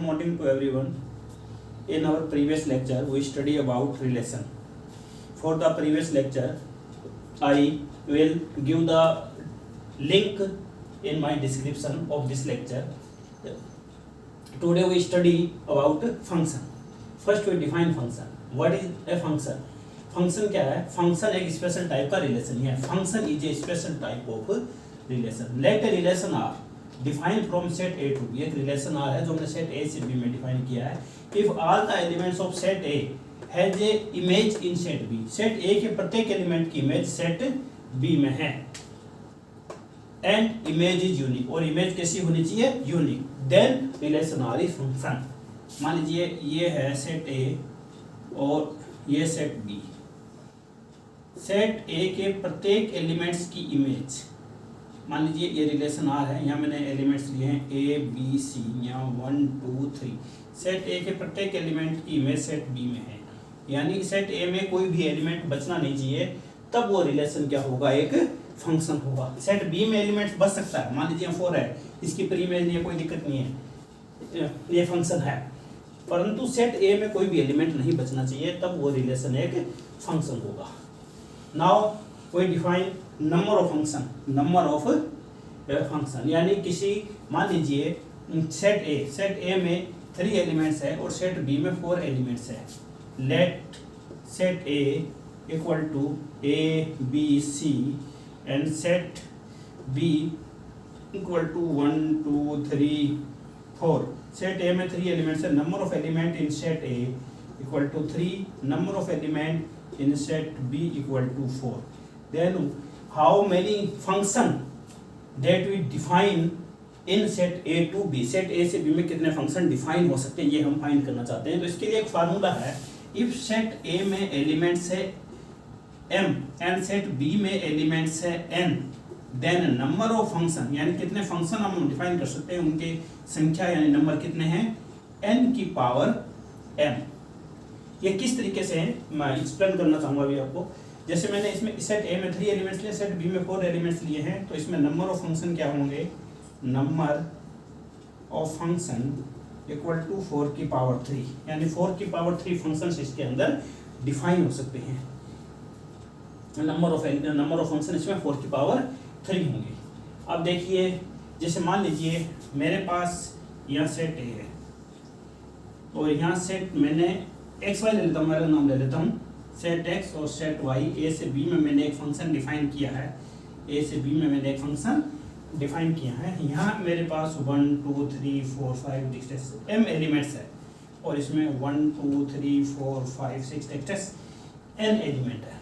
morning to everyone. In our previous lecture, we study about relation. For the previous lecture, I will give the link in my description of this lecture. Today we study about function. First we define function. What is a function? Function क्या है? Function एक special type का relation है. Function is a special type of relation. Let a relation R define from set A to B. एक relation R है जो हमने set A से B में define किया है. If all the elements of set A has a image in set B, set A के प्रत्येक element की image set B में है, and image is unique और image कैसी होनी चाहिए? Unique. Then relation R is function. मान लीजिए ये है set A और ये set B. set A के प्रत्येक एलिमेंट्स की इमेज, मान लीजिए ये रिलेशन R है, यहाँ मैंने एलिमेंट्स लिए हैं A B C, यहाँ 1 2 3. सेट A के प्रत्येक एलिमेंट की इमेज सेट B में है, यानी सेट A में कोई भी एलिमेंट बचना नहीं चाहिए, तब वो रिलेशन क्या होगा? एक फंक्शन होगा. सेट B में एलिमेंट्स बच सकता है, मान लीजिए 4 है, इसकी प्री इमेज नहीं है, कोई दिक्कत नहीं है, ये फंक्शन है, परंतु सेट A में कोई भी एलिमेंट नहीं बचना चाहिए, तब वो रिलेशन एक फंक्शन होगा. Now we define number of function. Number of function यानी किसी, मान लीजिए सेट A में 3 एलिमेंट्स है और सेट B में 4 एलिमेंट्स है. Let set A equal to A B C and set B equal to 1 2 3 4. Set A में 3 एलिमेंट्स है. Number of element in set A equal to 3. Number of element in set B equal to 4. Then how many function that we define in set A to B? set A से B में कितने function define हो सकते हैं, ये हम find करना चाहते हैं. तो इसके लिए एक फार्मूला है. इफ सेट A में एलिमेंट्स है M एंड सेट B में एलिमेंट्स है N, then number of function यानी कितने फंक्शन हम डिफाइन कर सकते हैं, उनकी संख्या यानी नंबर कितने हैं? N की पावर M. ये किस तरीके से है मैं एक्सप्लेन करना चाहूँगा अभी आपको. जैसे मैंने इसमें सेट A में 3 एलिमेंट्स लिए, सेट B में 4 एलिमेंट्स लिए हैं, तो इसमें नंबर ऑफ फंक्शन क्या होंगे? Number of function equal to 4 की पावर 3, यानी 4 की पावर 3 फंक्शंस इसके अंदर डिफाइन हो सकते हैं. नंबर ऑफ फंक्शन इसमें 4 की पावर 3 होंगे. अब देखिए, जैसे मान लीजिए मेरे पास यहाँ सेट A है और यहाँ सेट मैंने एक्स वाई ले लेता हूँ, मेरा नाम ले लेता हूँ, सेट एक्स और सेट वाई. ए से बी में मैंने एक फंक्शन डिफाइन किया है, ए से बी में मैंने एक फंक्शन डिफाइन किया है. यहाँ मेरे पास 1 2 3 4 5 6 एम एलिमेंट्स है और इसमें 1 2 3 4 5 6 एन एलिमेंट है.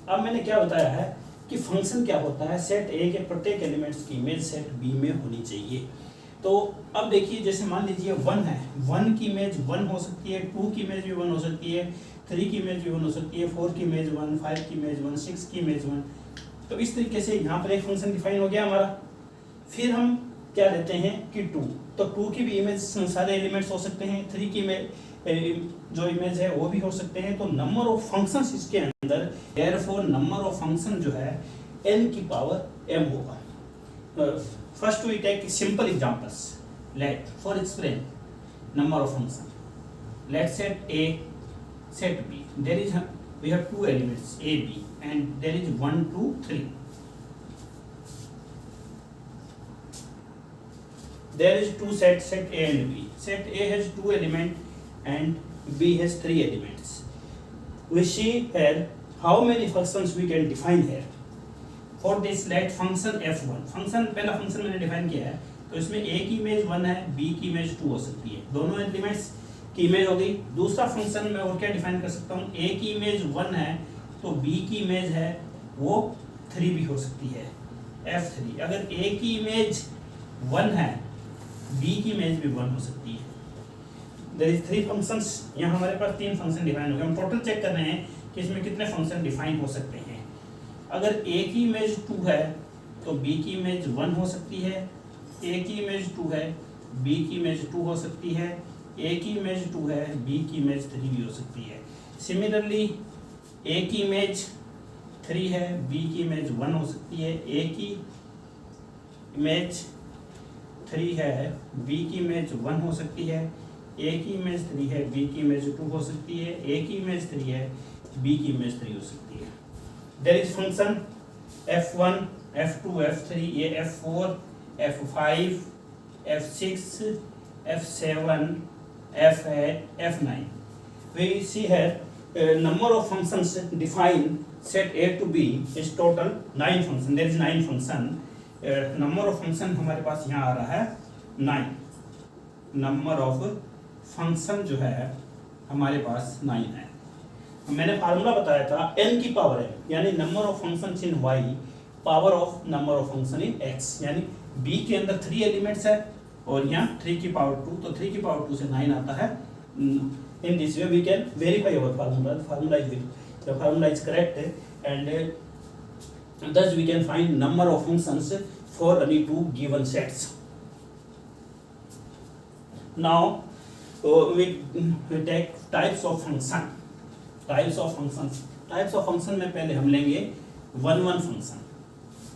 अब मैंने क्या बताया है कि फंक्शन क्या होता है? सेट ए के प्रत्येक एलिमेंट्स की इमेज सेट बी में होनी चाहिए. तो अब देखिए, जैसे मान लीजिए 1 है, 1 की इमेज 1 हो सकती है, 2 की इमेज भी 1 हो सकती है, 3 की इमेज भी 1 हो सकती है, 4 की इमेज 1, 5 की इमेज 1, 6 की इमेज 1. तो इस तरीके से यहाँ पर एक फंक्शन डिफाइन हो गया हमारा. फिर हम क्या लेते हैं कि 2, तो 2 की भी इमेज सारे एलिमेंट्स हो सकते हैं, 3 की इमेज जो इमेज है वो भी हो सकते हैं. तो नंबर ऑफ फंक्शंस इसके अंदर, देयरफॉर नंबर ऑफ फंक्शन जो है n की पावर m होगा. First we take simple examples. Let for explain number of function. Let's set A, set B. There is we have 2 elements A, B, and there is 1, 2, 3. There is 2 sets, set A and B. Set A has 2 elements and B has 3 elements. We see here how many functions we can define here. For this let function f1. Function पहला function मैंने define किया है, तो इसमें A की image 1 है, B की image 2 हो सकती है, दोनों एलिमेंट्स की इमेज हो गई. दूसरा फंक्शन मैं और क्या डिफाइन कर सकता हूँ? A की इमेज 1 है तो B की इमेज है वो 3 भी हो सकती है, f3. अगर A की इमेज 1 है, B की इमेज भी 1 हो सकती है. There is 3 functions. यहाँ हमारे पास 3 फंक्शन डिफाइन हो गए. हम टोटल चेक कर रहे हैं कि इसमें कितने फंक्शन डिफाइन हो सकते हैं. अगर A की इमेज 2 है तो B की इमेज 1 हो सकती है, A की इमेज 2 है, B की इमेज 2 हो सकती है, A की इमेज 2 है, B की इमेज 3 भी हो सकती है. सिमिलरली A की इमेज 3 है, B की इमेज 1 हो सकती है, A की इमेज 3 है, बी की इमेज 1 हो सकती है, ए की इमेज 3 है, बी की इमेज 2 हो सकती है, ए की इमेज 3 है, बी की इमेज 3 हो सकती है। There is function f1 f2 f3, ये f4 f5 f6 f7 f8 f9। we see here number of functions defined set A to B is total 9 function, there is 9 function। number of function हमारे पास यहाँ आ रहा है 9, number of function जो है हमारे पास 9 है। मैंने फार्मूला बताया था n की पावर है, यानी number of functions in y power of number of function in x, यानी b के अंदर 3 एलिमेंट्स है और यहाँ 3 की पावर 2, तो 3 की पावर 2 से 9 आता है। In this way we can verify our formula, the formula is correct and thus we can find number of functions for any two given sets। now we take types of function। Types of function में पहले हम लेंगे one function.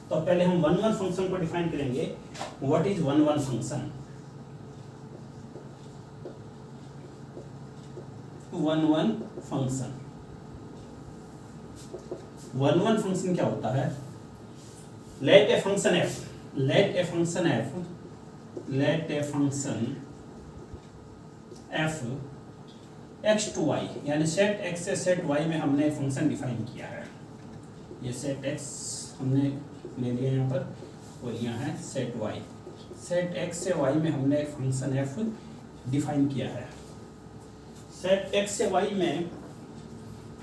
तो पहले हम one function को define करेंगे। What is one function? One function क्या होता है? Let a function f x to y, यानी सेट x से सेट y में हमने एक फंक्शन डिफाइन किया है। ये सेट x हमने ले लिया यहाँ पर और यहाँ है सेट y। सेट x से y में हमने एक फंक्शन f डिफाइन किया है। सेट x से y में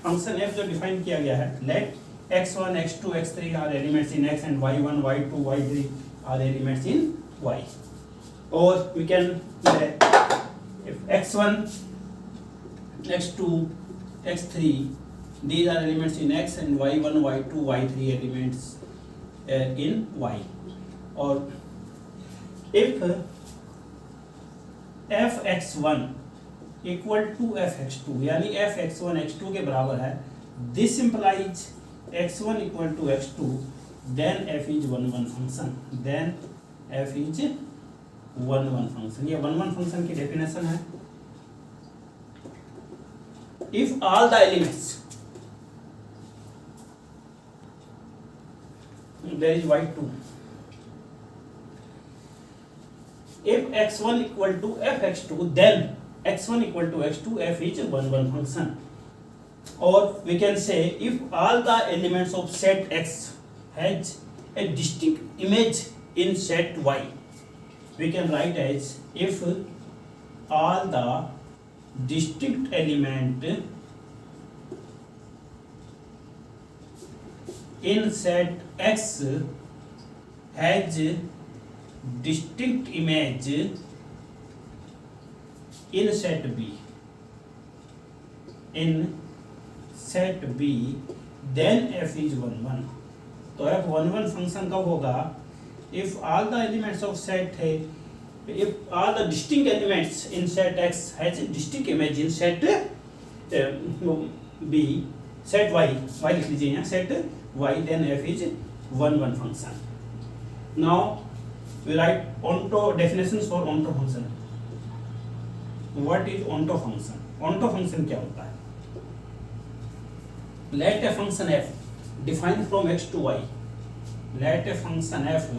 फंक्शन f जो डिफाइन किया गया है, let x1 x2 x3 are elements in x and y1 y2 y3 are elements in y। और we can x1 x2 x3 these are elements in x and y1 y2 y3 elements in y। और if fx1 equal to fx2, यानी fx1 x2 के बराबर है, this implies x1 equal to x2, then f is one function, then f is one function। ये one function की definition है। if all the elements, there is y2, if x1 equal to fx2, then x1 equal to x2, f is one function। or we can say if all the elements of set x has a distinct image in set y, we can write as if all the distinct element in set x has distinct image in set b, then f is one। तो f one function कब होगा? if all the elements of set है, if all the distinct elements in set x has a distinct image in set b, set y लिख लीजिए यहाँ, set y, then f is one function। now we write onto definitions for onto function। what is onto function? onto function क्या होता है? let a function f defined from x to y, let a function f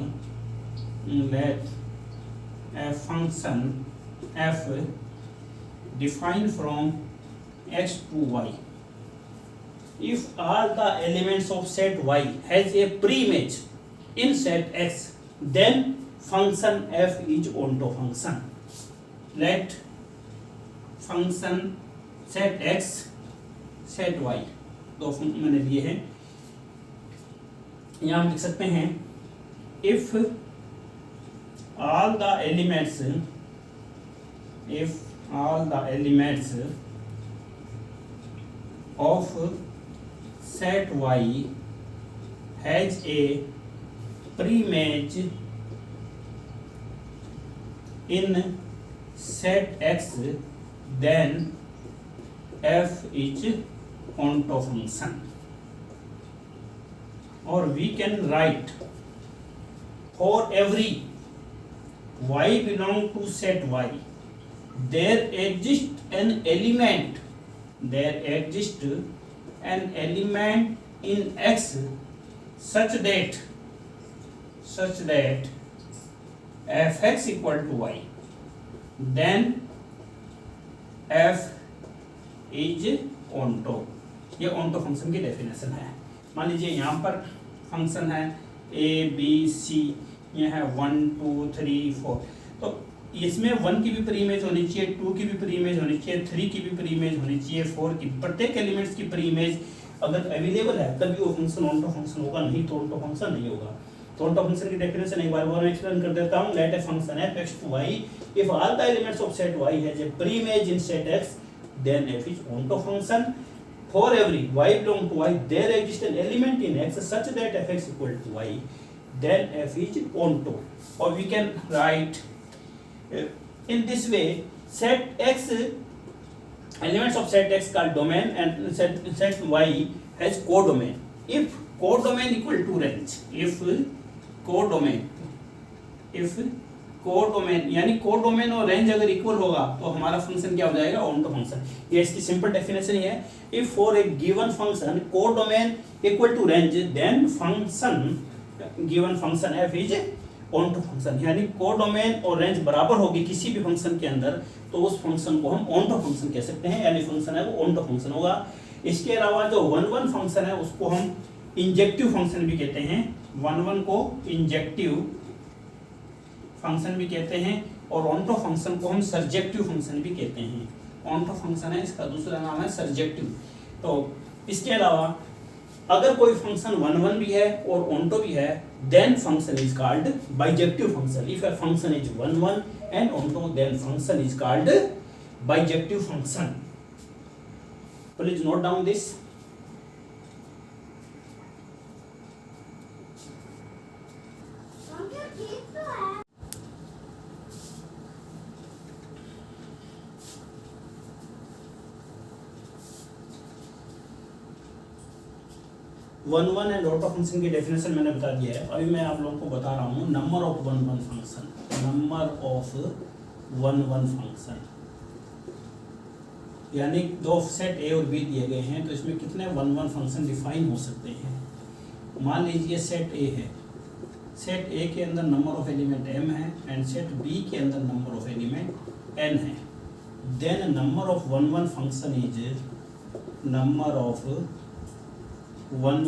defined from x to y, if all the elements of set y has a pre-image in set x, then function f is onto function। let function set x set y, दो मैंने लिए हैं, यहाँ हम लिख सकते हैं if all the elements of set y has a pre-image in set x, then f is onto function। or we can write for every y belong to set y, there exists an element in x such that fx equal to y, then f is onto। ये onto function की definition है। मान लीजिए यहाँ पर function है a b c, ये है 1 2 3 4, तो इसमें 1 की भी प्री इमेज होनी चाहिए, 2 की भी प्री इमेज होनी चाहिए, 3 की भी प्री इमेज होनी चाहिए, 4 की, प्रत्येक एलिमेंट्स की प्री इमेज अगर अवेलेबल है तभी वो फंक्शन ऑनटो फंक्शन होगा, नहीं तो ऑनटो फंक्शन नहीं होगा। तो ऑनटो फंक्शन की डेफिनेशन एक बार और एक्सप्लेन कर देता हूं। Let a function f x to y if all the elements of set y has a pre-image in set x, then f is onto function। For every y belong to y, there exists an element in x such that fx equal to y, then f is onto। Or we can write in this way, set x, elements of set x called domain, and set y has codomain। If codomain equal to range, if codomain यानी codomain और range अगर equal होगा तो हमारा function क्या हो जाएगा, onto function. ये इसकी सिंपल डेफिनेशन ही है। If for a given function codomain equal to range, then function given function F is onto function. यानी कोडोमेन और रेंज बराबर होगी किसी भी फंक्शन के अंदर तो उस फंक्शन को हम ऑनटो फंक्शन कह सकते हैं, यानी फंक्शन है वो ऑनटो फंक्शन होगा। इसके अलावा जो 1 फंक्शन है उसको हम इंजेक्टिव फंक्शन भी कहते हैं, 1 को इंजेक्टिव फंक्शन भी कहते हैं, और ऑनटो फंक्शन को हम सर्जेक्टिव फंक्शन भी कहते हैं। ऑनटो फंक्शन है, इसका दूसरा नाम है सर्जेक्टिव। तो इसके अलावा अगर कोई फंक्शन 1 भी है और ऑनटो भी है, then function is called bijective function. If a function is 1 and onto, then function is called bijective function. Please note down this. One and onto function की डेफिनेशन मैंने बता दिया है। अभी मैं आप लोगों को बता रहा हूँ number of 1 function. Number of 1 function यानी दो सेट ए और बी दिए गए हैं, तो इसमें कितने 1 फंक्शन डिफाइन हो सकते हैं। मान लीजिए सेट ए है, सेट ए के अंदर नंबर ऑफ एलिमेंट m है एंड सेट बी के अंदर नंबर ऑफ एलिमेंट n है। Then number of 1 function is number of 1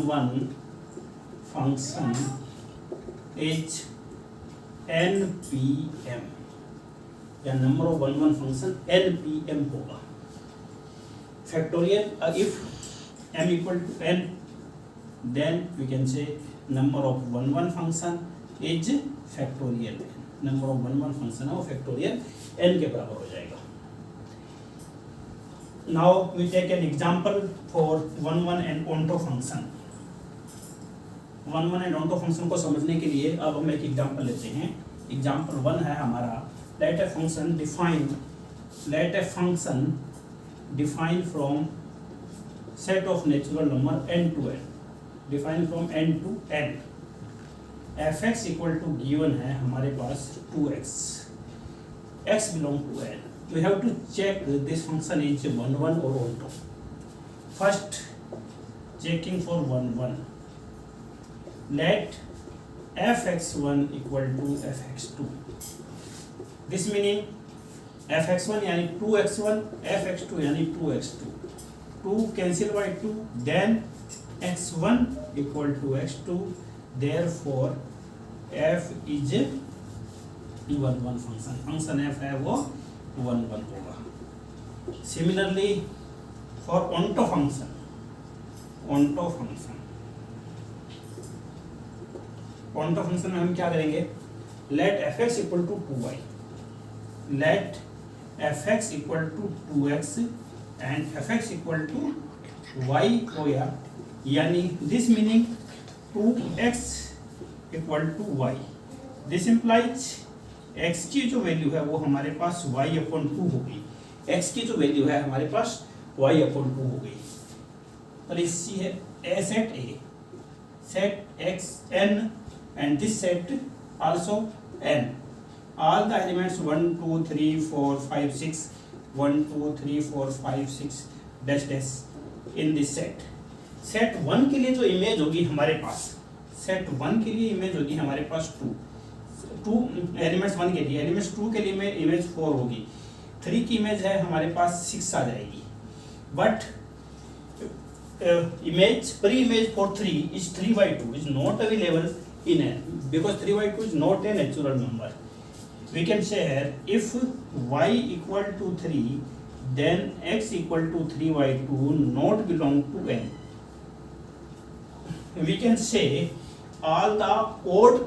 function is npm, या नंबर ऑफ 1 फंक्शन npm होगा। Factorial if m equal to n, then we can say number of 1 function is factorial n। Number of 1 function है वो factorial n के बराबर हो जाएगा। Now we take an example for 1 and onto function। 1 and onto function को समझने के लिए अब हम एक एग्जांपल लेते हैं। एग्जांपल 1 है हमारा, let a function define from set of natural number n to n, define from n to n। fx equal to given है हमारे पास 2x, x belong to n। We have to check this function is 1 or onto। First checking for 1। Let fx1 equal to fx2। This meaning fx1 यानी 2x1, fx2 यानी 2x2। 2 cancel by 2, then x1 equal to x2, therefore f is 1 function। Function f है वो 1 होगा। Similarly for onto function में हम क्या करेंगे, let fx equal to 2y, let fx equal to 2x and fx equal to y हो गया, यानी this meaning 2x equal to y। This implies x की जो वैल्यू है वो हमारे पास y/2 हो गई। x की जो वैल्यू है हमारे पास y/2 हो गई। तो इसी है a set x n and this set also n। all the elements 1 2 3 4 5 6 1 2 3 4 5 6 dash dash in this set. Set 1 के लिए जो इमेज होगी हमारे पास, सेट 1 के लिए इमेज होगी हमारे पास 2 एलिमेंट्स 1 के लिए, एलिमेंट्स 2 के लिए में इमेज 4 होगी, 3 की इमेज है हमारे पास 6 आ जाएगी. But image pre-image for 3 is 3/2 is not available in a, because 3/2 is not a natural number. We can say here if y equal to 3 then x equal to 3/2 not belong to n. We can say all the odd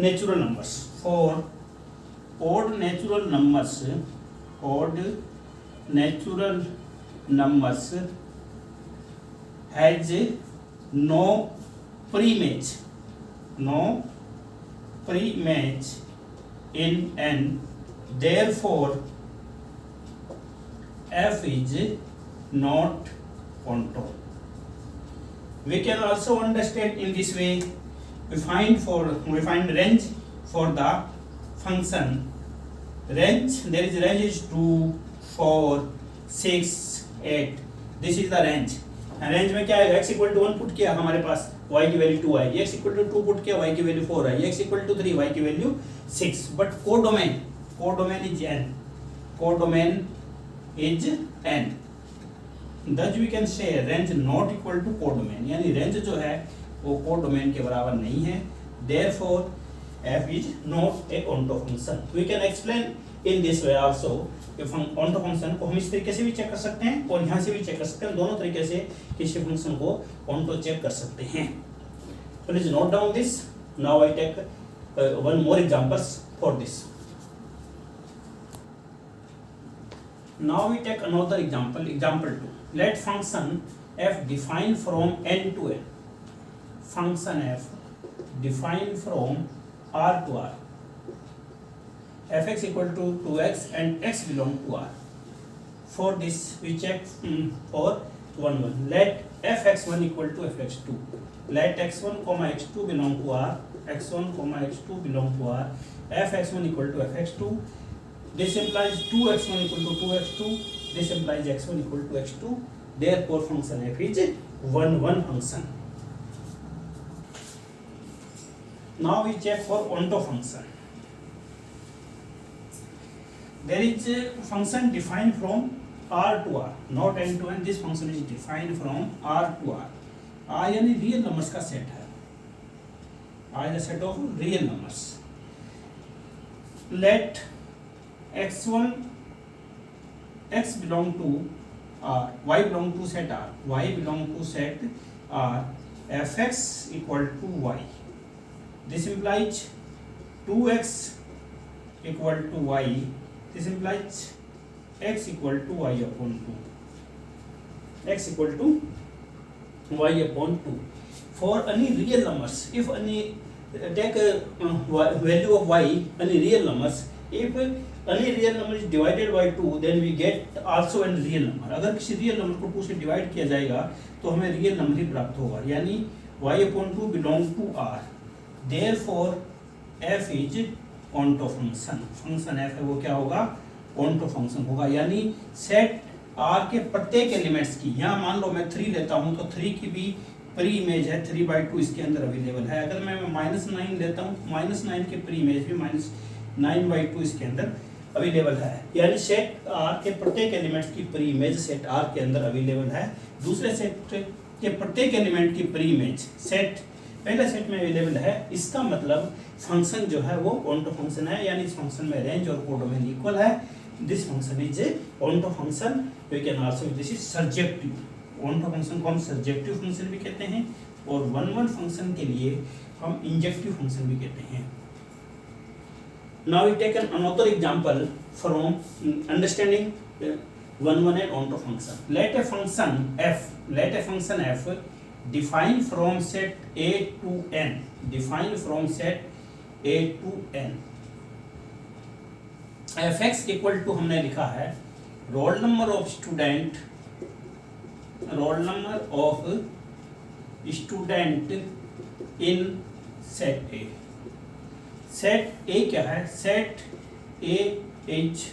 natural numbers, for odd natural numbers has no pre-image in n, therefore f is not onto. We can also understand in this way. We find range for the function. Range, there is range is 2 4 6 8. This is the range. Range में क्या है, x equal to 1 put किया हमारे पास, y की value 2 आई, x equal to 2 put किया, y की वैल्यू 4 आई, x इक्वल टू 3, y की value 6. But codomain is n, codomain is n. Thus we can say range not equal to codomain, यानी रेंज जो है वो कोडोमेन के बराबर नहीं है. Therefore f is not a onto function. We can explain in this way also. Onto function को हम इस तरीके से भी चेक कर सकते हैं और यहाँ से भी चेक कर सकते हैं, दोनों तरीके से किसी फंक्शन को ऑन्टो चेक कर सकते हैं. Please note down this. Now I take one more examples for this. Now we take another example, example 2. Let function f define from n to n. Function f define from r to r. fx equal to 2x and x belong to r. For this we check for 1 1. Let fx1 equal to fx2. Let x1 comma x2 belong to r. x1 comma x2 belong to r. fx1 equal to fx2. This implies 2x1 equal to 2x2. This implies x1 equal to x2. Therefore function f is 1 1 function. Now we check for onto function. There is a function defined from r to r, not n to n. This function is defined from r to r. r यानी real numbers का set है. r is a set of real numbers. Let x1 x belong to r, y belong to set r, y belong to set r. fx equal to y. This implies 2x equal to y. This implies x equal to y upon 2. X equal to y upon 2. For any real numbers, if any take value of y, any real numbers, if any real number is divided by 2, then we get also a real number. अगर किसी real number को 2 से divide किया जाएगा तो हमें real number ही प्राप्त होगा, यानी y upon 2 belong to r. Therefore f is onto function. Function f है वो क्या होगा, onto फंक्शन होगा. यानी सेट r के प्रत्येक एलिमेंट्स की, यहाँ मान लो मैं 3 लेता हूँ तो 3 की भी प्री इमेज है 3/2 इसके अंदर अवेलेबल है. अगर मैं -9 लेता हूँ, -9 के प्री इमेज भी -9/2 इसके अंदर अवेलेबल है. यानी सेट r के प्रत्येक एलिमेंट्स की प्री इमेज सेट r के अंदर अवेलेबल है. दूसरे सेट के प्रत्येक एलिमेंट की प्री इमेज सेट पहले सेट में अवेलेबल है. इसका मतलब फंक्शन जो है वो onto फंक्शन है, यानी इस फंक्शन में रेंज और कोडोमेन इक्वल है. This function is onto function. We can also this is surjective. onto function को हम सर्जेक्टिव फंक्शन भी कहते हैं और 1 1 फंक्शन के लिए हम इंजेक्टिव फंक्शन भी कहते हैं. Now we take another example from understanding 1 1 and onto function. Let a function f define from set a to n. Define from set a to n. fx equal to हमने लिखा है roll number of student in set a. Set ए क्या है, set A is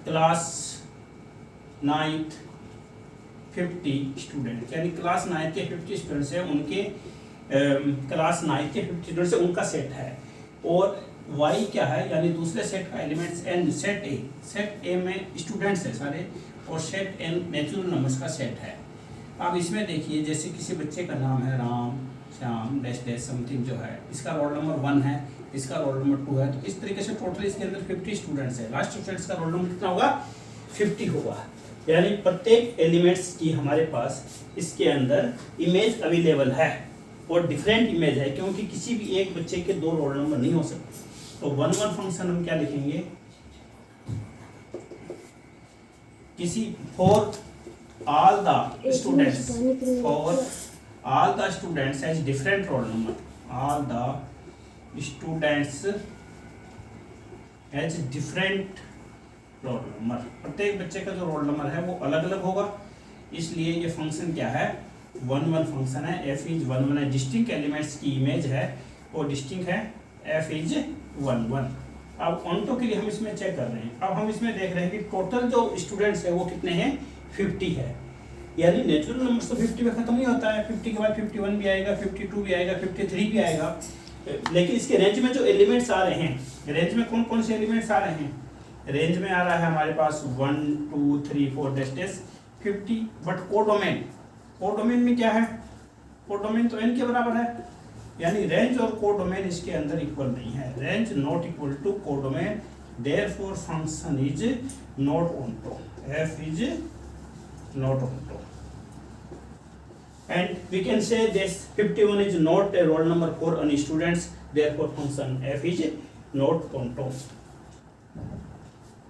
class 9th 50 student, यानी class 9th के 50 students हैं, उनके class 9th के 50 स्टूडेंट्स हैं, उनका सेट है। और y क्या है, यानी दूसरे सेट का एलिमेंट्स n, सेट A में स्टूडेंट्स है सारे, और सेट n नेचुरल नंबर्स का सेट है। अब इसमें देखिए, जैसे किसी बच्चे का नाम है Ram Shyam dash dash something जो है, इसका रोल नंबर 1 है, इसका रोल नंबर 2 है, तो इस तरीके से टोटल इसके अंदर 50 स्टूडेंट्स है। लास्ट स्टूडेंट्स का रोल नंबर कितना होगा, 50 होगा। यानी प्रत्येक एलिमेंट्स की हमारे पास इसके अंदर इमेज अवेलेबल है, और डिफरेंट इमेज है, क्योंकि किसी भी एक बच्चे के 2 रोल नंबर नहीं हो सकते। तो 1 फंक्शन हम क्या लिखेंगे, किसी for all the students has different roll number, all the students has different roll number, प्रत्येक बच्चे का जो रोल नंबर है वो अलग अलग होगा। इसलिए ये फंक्शन क्या है, 1 फंक्शन है। f इज 1 है, डिस्टिंक्ट एलिमेंट्स की इमेज है और डिस्टिंक्ट है, f इज 1। अब ऑन्टो के लिए हम इसमें चेक कर रहे हैं। अब हम इसमें देख रहे हैं कि टोटल जो स्टूडेंट्स है वो कितने हैं, 50 है। यानी नेचुरल नंबर्स तो 50 में खत्म नहीं होता है, 50 के बाद 51 भी आएगा, 52 भी आएगा, 53 भी आएगा। लेकिन इसके रेंज में जो एलिमेंट्स आ रहे हैं, रेंज में कौन कौन से एलिमेंट्स आ रहे हैं, रेंज में आ रहा है हमारे पास 1 2 3 4 डैश 50। बट कोडोमेन में क्या है, कोडोमेन तो n के बराबर है, यानी रेंज और कोडोमेन इसके अंदर इक्वल नहीं है, range not equal to codomain, therefore function is not onto, f is not onto, and we can say this 51 is not a roll number for any students, therefore function f is not onto.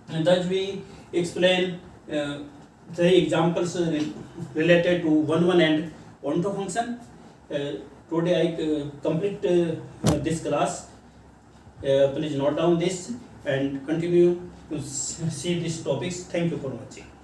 And thus we explain 3 examples related to 1 and onto function. Today I complete this class. Please note down this and continue to see these topics. Thank you for watching.